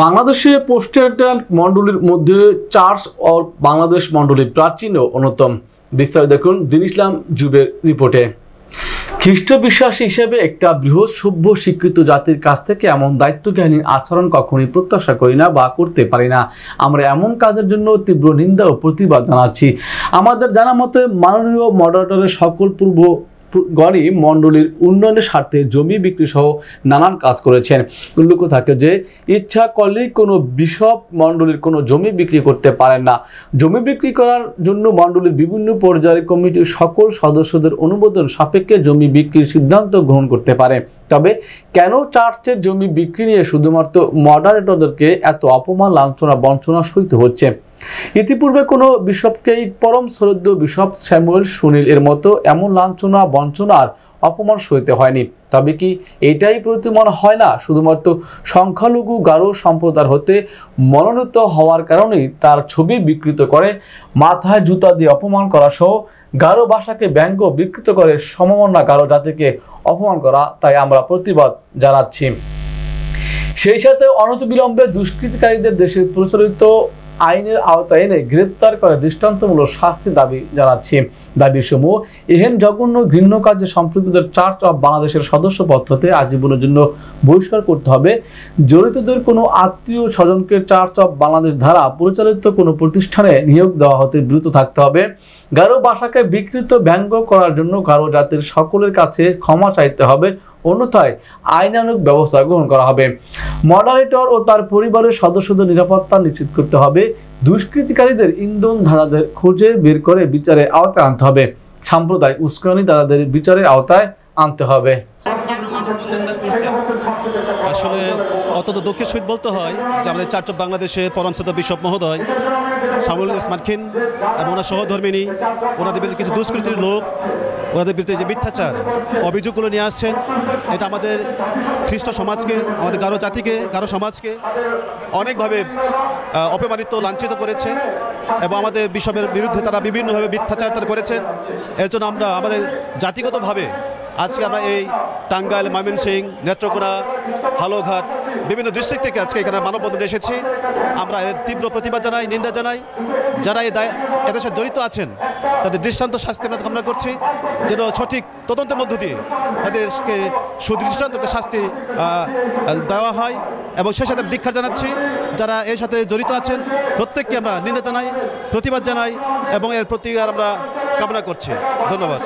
বাংলাদেশে পোস্টাল মণ্ডলীর মধ্যে চার্চ অফ বাংলাদেশ মণ্ডলী প্রাচীন ও অন্যতম। বিস্তারিত দেখুন দিন ইসলাম জুবের রিপোর্টে। খ্রিস্ট বিশ্বাসী হিসেবে একটা বৃহৎ সভ্য শিক্ষিত জাতির কাছ থেকে এমন দায়িত্বজ্ঞানহীন আচরণ কখনোই প্রত্যাশা করি না বা করতে পারি না। আমরা এমন কাজের জন্য তীব্র নিন্দা ও প্রতিবাদ জানাচ্ছি। আমাদের জানা মতে মাননীয় মডারেটরের সকল গণই মণ্ডলীর উন্নয়নের স্বার্থে জমি বিক্রি সহ নানান কাজ করেছেন। উল্লেখ থাকে যে ইচ্ছা করলেই কোনো বিশপ মণ্ডলীর কোনো জমি বিক্রি করতে পারেন না। জমি বিক্রি করার জন্য মণ্ডলীর বিভিন্ন পর্যায়ের কমিটির সকল সদস্যদের অনুমোদন সাপেক্ষে জমি বিক্রির সিদ্ধান্ত গ্রহণ করতে পারে। তবে কেন চার্চের জমি বিক্রি নিয়ে শুধুমাত্র মডারেটরদেরকে এত অপমান, লাঞ্ছনা, বঞ্চনা সইতে হচ্ছে? ইতিপূর্বে কোনো বিশপকেই পরম শ্রদ্ধ বিশপ স্যামুয়েল সুনীল এর মতো এমন লাঞ্ছনা, বঞ্চনা আর অপমান সইতে হয়নি। তবে কি এটাই প্রতিমন হয় না শুধুমাত্র সংখ্যালঘু গারো সম্প্রদায় হতে মনোনীত হওয়ার কারণেই তার ছবি বিকৃত করে, মাথায় জুতা দিয়ে অপমান করা সহ গারো ভাষাকে ব্যঙ্গ বিকৃত করে সমমনা গারো জাতিকে অপমান করা, তাই আমরা প্রতিবাদ জানাচ্ছি। সেই সাথে অনতিবিলম্বে দুষ্কৃতিকারীদের দেশের প্রচলিত আইনের আওতায় এনে গ্রেপ্তার করে দৃষ্টান্তমূলক শাস্তি দাবি জানাচ্ছি। দাবিসমূহ এহেন জঘন্য ঘৃণ্য কাজে সম্পৃক্তদের চার্চ অফ বাংলাদেশের সদস্যপদ হতে আজীবনের জন্য বহিষ্কার করতে হবে। জড়িতদের কোনো আত্মীয় স্বজনকে চার্চ অফ বাংলাদেশ দ্বারা পরিচালিত কোনো প্রতিষ্ঠানে নিয়োগ দেওয়া হতে বিরত থাকতে হবে। গারো ভাষাকে বিকৃত ব্যঙ্গ করার জন্য গারো জাতির সকলের কাছে ক্ষমা চাইতে হবে, অন্যথায় আইনানুগ ব্যবস্থা গ্রহণ করা হবে। মডারেটর ও তার পরিবারের সদস্যদের নিরাপত্তা নিশ্চিত করতে হবে। দুষ্কৃতিকারীদের ইন্ধন ধাঁধাদের খুঁজে বের করে বিচারের আওতায় আনতে হবে। সাম্প্রদায়িক উস্কানি দাদাদের বিচারের আওতায় আনতে হবে। আসলে অত্যন্ত দুঃখের সহিত বলতে হয় যে আমাদের চার্চ অফ বাংলাদেশে পরমশ্রদ্ধ বিশপ মহোদয় সামুয়েল মার্কিন এবং ওনার সহধর্মিনী, ওনাদের বিরুদ্ধে কিছু দুষ্কৃতির লোক ওনাদের বিরুদ্ধে যে মিথ্যাচার অভিযোগগুলো নিয়ে আসছেন, এটা আমাদের খ্রিস্ট সমাজকে, আমাদের গারো জাতিকে, গারো সমাজকে অনেকভাবে অপমানিত, লাঞ্ছিত করেছে এবং আমাদের বিশপের বিরুদ্ধে তারা বিভিন্নভাবে মিথ্যাচার তারা করেছেন। এর জন্য আমরা আমাদের জাতিগতভাবে আজকে আমরা এই টাঙ্গাইল, ময়মনসিংহ, নেত্রকোনা, হালুঘাট বিভিন্ন ডিস্ট্রিক্ট থেকে আজকে এখানে মানববন্ধনে এসেছি। আমরা এর তীব্র প্রতিবাদ জানাই, নিন্দা জানাই। যারা এদের সাথে জড়িত আছেন তাদের দৃষ্টান্ত শাস্তি আমরা কামনা করছি, যেন সঠিক তদন্তের মধ্য দিয়ে তাদেরকে সুদৃষ্টান্ত শাস্তি দেওয়া হয়। এবং সেই সাথে ধিক্কার জানাচ্ছি যারা এর সাথে জড়িত আছেন, প্রত্যেককে আমরা নিন্দা জানাই, প্রতিবাদ জানাই এবং এর প্রতিকার আমরা কামনা করছি। ধন্যবাদ।